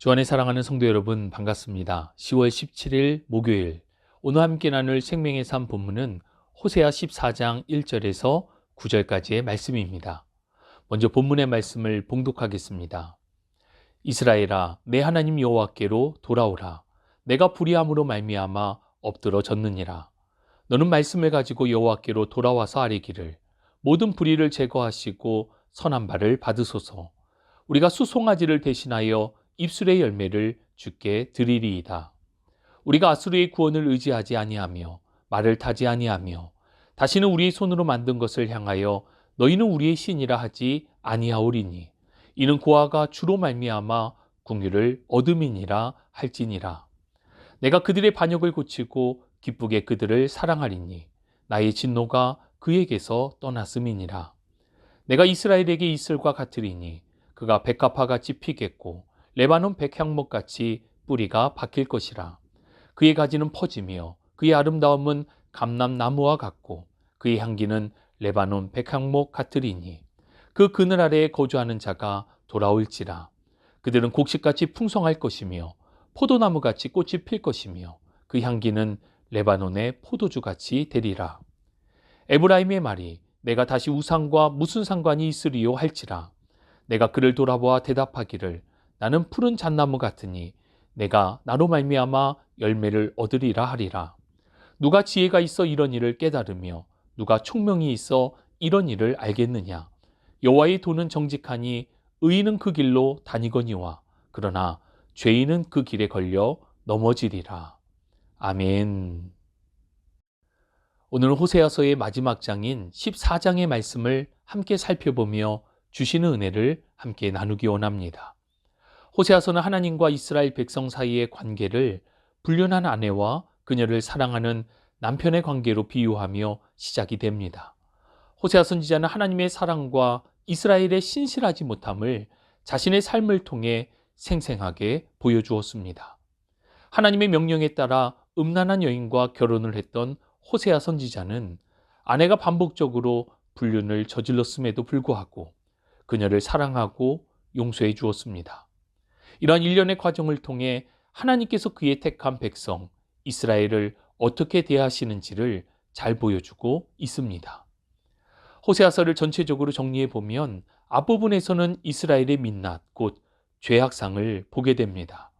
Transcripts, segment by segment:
주 안에 사랑하는 성도 여러분, 반갑습니다. 10월 17일 목요일, 오늘 함께 나눌 생명의 삶 본문은 호세아 14장 1절에서 9절까지의 말씀입니다. 먼저 본문의 말씀을 봉독하겠습니다. 이스라엘아, 내 하나님 여호와께로 돌아오라. 내가 불의함으로 말미암아 엎드러졌느니라. 너는 말씀을 가지고 여호와께로 돌아와서 아뢰기를, 모든 불의를 제거하시고 선한 바를 받으소서. 우리가 수송아지를 대신하여 입술의 열매를 주께 드리리이다. 우리가 아수르의 구원을 의지하지 아니하며 말을 타지 아니하며 다시는 우리의 손으로 만든 것을 향하여 너희는 우리의 신이라 하지 아니하오리니 이는 고아가 주로 말미암아 궁유를 얻음이니라 할지니라. 내가 그들의 반역을 고치고 기쁘게 그들을 사랑하리니 나의 진노가 그에게서 떠났음이니라. 내가 이스라엘에게 이슬과 같으리니 그가 백합화같이 피겠고 레바논 백향목같이 뿌리가 박힐 것이라. 그의 가지는 퍼지며 그의 아름다움은 감람나무와 같고 그의 향기는 레바논 백향목 같으리니 그 그늘 아래에 거주하는 자가 돌아올지라. 그들은 곡식같이 풍성할 것이며 포도나무같이 꽃이 필 것이며 그 향기는 레바논의 포도주같이 되리라. 에브라임의 말이 내가 다시 우상과 무슨 상관이 있으리요 할지라. 내가 그를 돌아보아 대답하기를 나는 푸른 잣나무 같으니 내가 나로 말미암아 열매를 얻으리라 하리라. 누가 지혜가 있어 이런 일을 깨달으며 누가 총명이 있어 이런 일을 알겠느냐. 여호와의 도는 정직하니 의인은 그 길로 다니거니와 그러나 죄인은 그 길에 걸려 넘어지리라. 아멘. 오늘은 호세아서의 마지막 장인 14장의 말씀을 함께 살펴보며 주시는 은혜를 함께 나누기 원합니다. 호세아서는 하나님과 이스라엘 백성 사이의 관계를 불륜한 아내와 그녀를 사랑하는 남편의 관계로 비유하며 시작이 됩니다. 호세아 선지자는 하나님의 사랑과 이스라엘의 신실하지 못함을 자신의 삶을 통해 생생하게 보여주었습니다. 하나님의 명령에 따라 음란한 여인과 결혼을 했던 호세아 선지자는 아내가 반복적으로 불륜을 저질렀음에도 불구하고 그녀를 사랑하고 용서해 주었습니다. 이러한 일련의 과정을 통해 하나님께서 그의 택한 백성 이스라엘을 어떻게 대하시는지를 잘 보여주고 있습니다. 호세아서를 전체적으로 정리해 보면 앞부분에서는 이스라엘의 민낯 곧 죄악상을 보게 됩니다.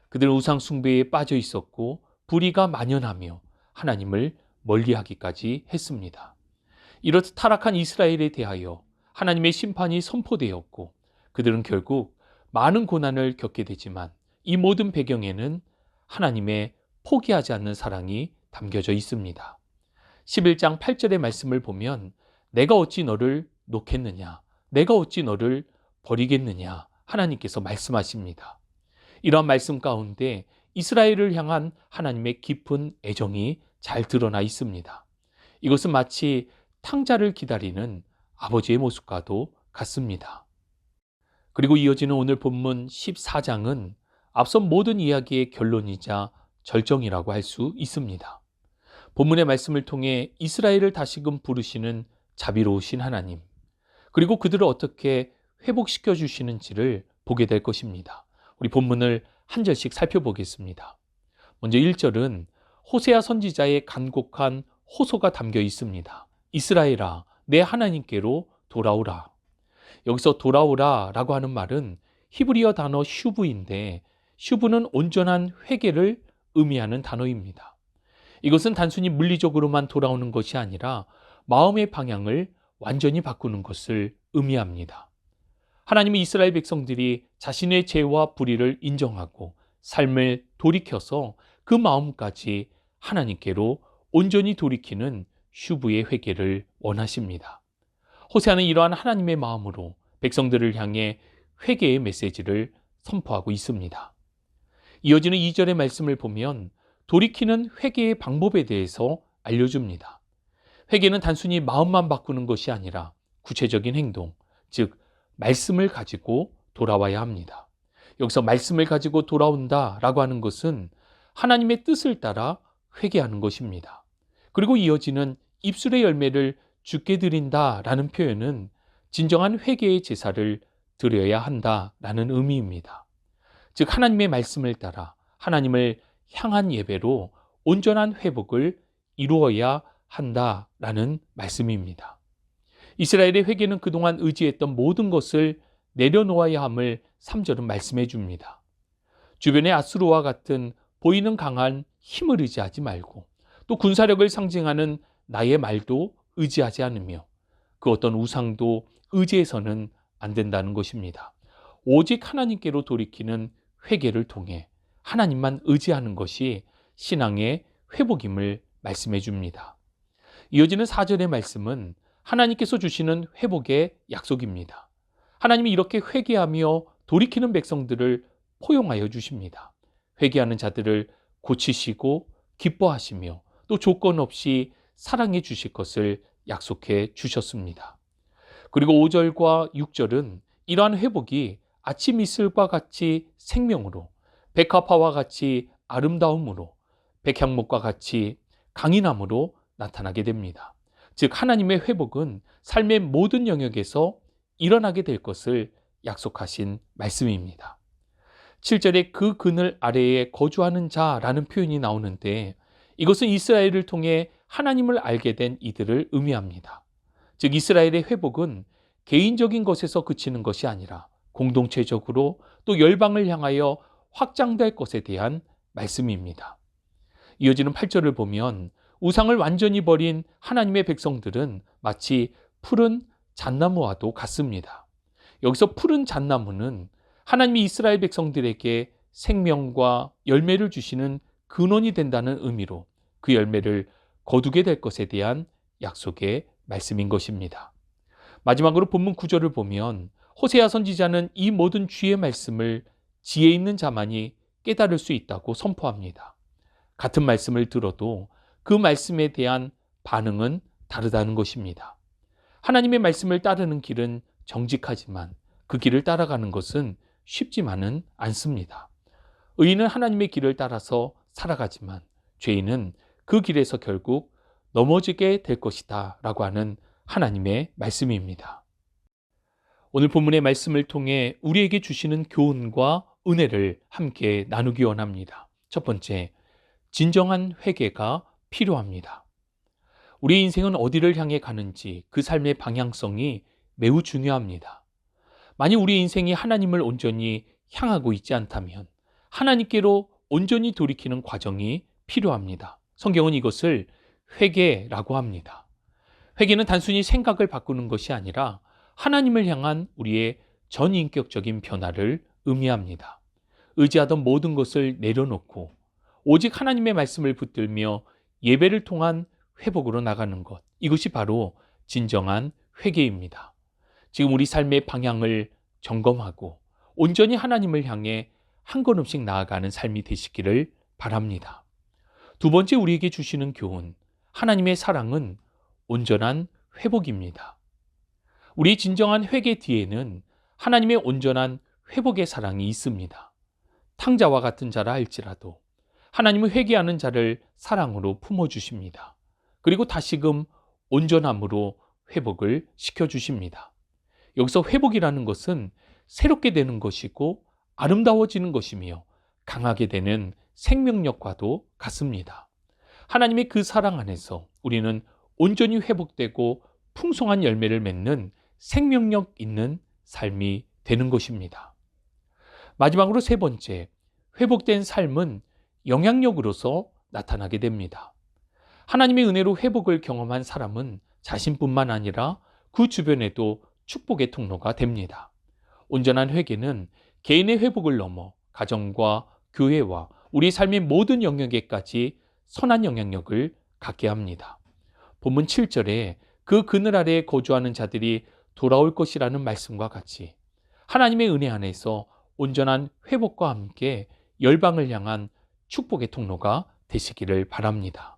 그들은 우상 숭배에 빠져 있었고 불의가 만연하며 하나님을 멀리하기까지 했습니다. 이렇듯 타락한 이스라엘에 대하여 하나님의 심판이 선포되었고 그들은 결국 많은 고난을 겪게 되지만 이 모든 배경에는 하나님의 포기하지 않는 사랑이 담겨져 있습니다. 11장 8절의 말씀을 보면 내가 어찌 너를 놓겠느냐, 내가 어찌 너를 버리겠느냐 하나님께서 말씀하십니다. 이러한 말씀 가운데 이스라엘을 향한 하나님의 깊은 애정이 잘 드러나 있습니다. 이것은 마치 탕자를 기다리는 아버지의 모습과도 같습니다. 그리고 이어지는 오늘 본문 14장은 앞선 모든 이야기의 결론이자 절정이라고 할 수 있습니다. 본문의 말씀을 통해 이스라엘을 다시금 부르시는 자비로우신 하나님, 그리고 그들을 어떻게 회복시켜 주시는지를 보게 될 것입니다. 우리 본문을 한 절씩 살펴보겠습니다. 먼저 1절은 호세아 선지자의 간곡한 호소가 담겨 있습니다. 이스라엘아, 내 하나님께로 돌아오라. 여기서 돌아오라 라고 하는 말은 히브리어 단어 슈브인데 슈브는 온전한 회개를 의미하는 단어입니다. 이것은 단순히 물리적으로만 돌아오는 것이 아니라 마음의 방향을 완전히 바꾸는 것을 의미합니다. 하나님은 이스라엘 백성들이 자신의 죄와 불의를 인정하고 삶을 돌이켜서 그 마음까지 하나님께로 온전히 돌이키는 슈브의 회개를 원하십니다. 호세아는 이러한 하나님의 마음으로 백성들을 향해 회개의 메시지를 선포하고 있습니다. 이어지는 2절의 말씀을 보면 돌이키는 회개의 방법에 대해서 알려줍니다. 회개는 단순히 마음만 바꾸는 것이 아니라 구체적인 행동, 즉 말씀을 가지고 돌아와야 합니다. 여기서 말씀을 가지고 돌아온다라고 하는 것은 하나님의 뜻을 따라 회개하는 것입니다. 그리고 이어지는 입술의 열매를 주께 드린다라는 표현은 진정한 회개의 제사를 드려야 한다라는 의미입니다. 즉 하나님의 말씀을 따라 하나님을 향한 예배로 온전한 회복을 이루어야 한다라는 말씀입니다. 이스라엘의 회개는 그동안 의지했던 모든 것을 내려놓아야 함을 3절은 말씀해 줍니다. 주변의 아수르와 같은 보이는 강한 힘을 의지하지 말고 또 군사력을 상징하는 나의 말도 의지하지 않으며 그 어떤 우상도 의지해서는 안 된다는 것입니다. 오직 하나님께로 돌이키는 회개를 통해 하나님만 의지하는 것이 신앙의 회복임을 말씀해 줍니다. 이어지는 4절의 말씀은 하나님께서 주시는 회복의 약속입니다. 하나님이 이렇게 회개하며 돌이키는 백성들을 포용하여 주십니다. 회개하는 자들을 고치시고 기뻐하시며 또 조건 없이 사랑해 주실 것을 약속해 주셨습니다. 그리고 5절과 6절은 이러한 회복이 아침 이슬과 같이 생명으로, 백합화와 같이 아름다움으로, 백향목과 같이 강인함으로 나타나게 됩니다. 즉 하나님의 회복은 삶의 모든 영역에서 일어나게 될 것을 약속하신 말씀입니다. 7절에 그 그늘 아래에 거주하는 자라는 표현이 나오는데 이것은 이스라엘을 통해 하나님을 알게 된 이들을 의미합니다. 즉 이스라엘의 회복은 개인적인 것에서 그치는 것이 아니라 공동체적으로 또 열방을 향하여 확장될 것에 대한 말씀입니다. 이어지는 8절을 보면 우상을 완전히 버린 하나님의 백성들은 마치 푸른 잣나무와도 같습니다. 여기서 푸른 잣나무는 하나님이 이스라엘 백성들에게 생명과 열매를 주시는 근원이 된다는 의미로 그 열매를 거두게 될 것에 대한 약속의 말씀인 것입니다. 마지막으로 본문 9절을 보면 호세아 선지자는 이 모든 주의 말씀을 지혜 있는 자만이 깨달을 수 있다고 선포합니다. 같은 말씀을 들어도 그 말씀에 대한 반응은 다르다는 것입니다. 하나님의 말씀을 따르는 길은 정직하지만 그 길을 따라가는 것은 쉽지만은 않습니다. 의인은 하나님의 길을 따라서 살아가지만 죄인은 그 길에서 결국 넘어지게 될 것이다 라고 하는 하나님의 말씀입니다. 오늘 본문의 말씀을 통해 우리에게 주시는 교훈과 은혜를 함께 나누기 원합니다. 첫 번째, 진정한 회개가 필요합니다. 우리 인생은 어디를 향해 가는지 그 삶의 방향성이 매우 중요합니다. 만약 우리 인생이 하나님을 온전히 향하고 있지 않다면 하나님께로 온전히 돌이키는 과정이 필요합니다. 성경은 이것을 회개라고 합니다. 회개는 단순히 생각을 바꾸는 것이 아니라 하나님을 향한 우리의 전인격적인 변화를 의미합니다. 의지하던 모든 것을 내려놓고 오직 하나님의 말씀을 붙들며 예배를 통한 회복으로 나가는 것, 이것이 바로 진정한 회개입니다. 지금 우리 삶의 방향을 점검하고 온전히 하나님을 향해 한 걸음씩 나아가는 삶이 되시기를 바랍니다. 두 번째 우리에게 주시는 교훈, 하나님의 사랑은 온전한 회복입니다. 우리 진정한 회개 뒤에는 하나님의 온전한 회복의 사랑이 있습니다. 탕자와 같은 자라 할지라도 하나님은 회개하는 자를 사랑으로 품어주십니다. 그리고 다시금 온전함으로 회복을 시켜주십니다. 여기서 회복이라는 것은 새롭게 되는 것이고 아름다워지는 것이며 강하게 되는 생명력과도 같습니다. 하나님의 그 사랑 안에서 우리는 온전히 회복되고 풍성한 열매를 맺는 생명력 있는 삶이 되는 것입니다. 마지막으로 세 번째, 회복된 삶은 영향력으로서 나타나게 됩니다. 하나님의 은혜로 회복을 경험한 사람은 자신뿐만 아니라 그 주변에도 축복의 통로가 됩니다. 온전한 회개는 개인의 회복을 넘어 가정과 교회와 우리 삶의 모든 영역에까지 선한 영향력을 갖게 합니다. 본문 7절에 그 그늘 아래에 거주하는 자들이 돌아올 것이라는 말씀과 같이 하나님의 은혜 안에서 온전한 회복과 함께 열방을 향한 축복의 통로가 되시기를 바랍니다.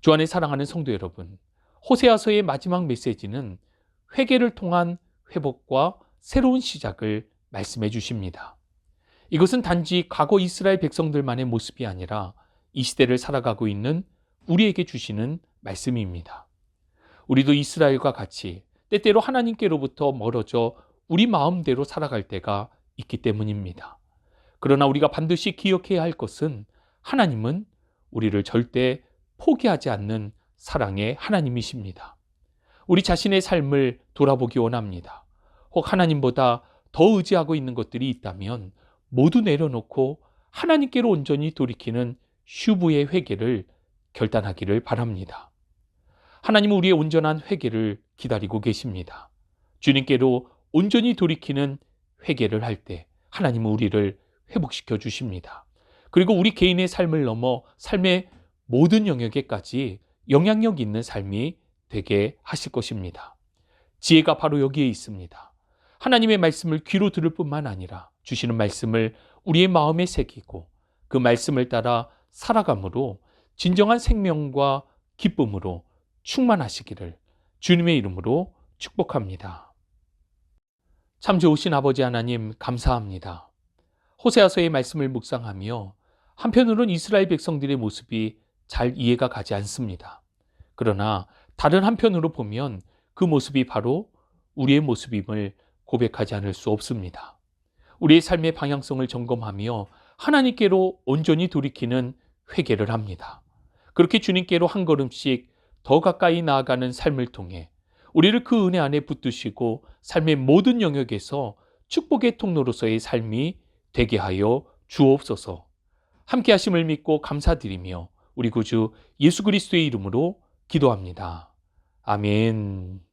주 안에 사랑하는 성도 여러분, 호세아서의 마지막 메시지는 회개를 통한 회복과 새로운 시작을 말씀해 주십니다. 이것은 단지 과거 이스라엘 백성들만의 모습이 아니라 이 시대를 살아가고 있는 우리에게 주시는 말씀입니다. 우리도 이스라엘과 같이 때때로 하나님께로부터 멀어져 우리 마음대로 살아갈 때가 있기 때문입니다. 그러나 우리가 반드시 기억해야 할 것은 하나님은 우리를 절대 포기하지 않는 사랑의 하나님이십니다. 우리 자신의 삶을 돌아보기 원합니다. 혹 하나님보다 더 의지하고 있는 것들이 있다면 모두 내려놓고 하나님께로 온전히 돌이키는 휴부의 회개를 결단하기를 바랍니다. 하나님은 우리의 온전한 회개를 기다리고 계십니다. 주님께로 온전히 돌이키는 회개를 할 때 하나님은 우리를 회복시켜 주십니다. 그리고 우리 개인의 삶을 넘어 삶의 모든 영역에까지 영향력 있는 삶이 되게 하실 것입니다. 지혜가 바로 여기에 있습니다. 하나님의 말씀을 귀로 들을 뿐만 아니라 주시는 말씀을 우리의 마음에 새기고 그 말씀을 따라 살아감으로 진정한 생명과 기쁨으로 충만하시기를 주님의 이름으로 축복합니다. 참 좋으신 아버지 하나님 감사합니다. 호세아서의 말씀을 묵상하며 한편으로는 이스라엘 백성들의 모습이 잘 이해가 가지 않습니다. 그러나 다른 한편으로 보면 그 모습이 바로 우리의 모습임을 고백하지 않을 수 없습니다. 우리의 삶의 방향성을 점검하며 하나님께로 온전히 돌이키는 회개를 합니다. 그렇게 주님께로 한 걸음씩 더 가까이 나아가는 삶을 통해 우리를 그 은혜 안에 붙드시고 삶의 모든 영역에서 축복의 통로로서의 삶이 되게 하여 주옵소서. 함께 하심을 믿고 감사드리며 우리 구주 예수 그리스도의 이름으로 기도합니다. 아멘.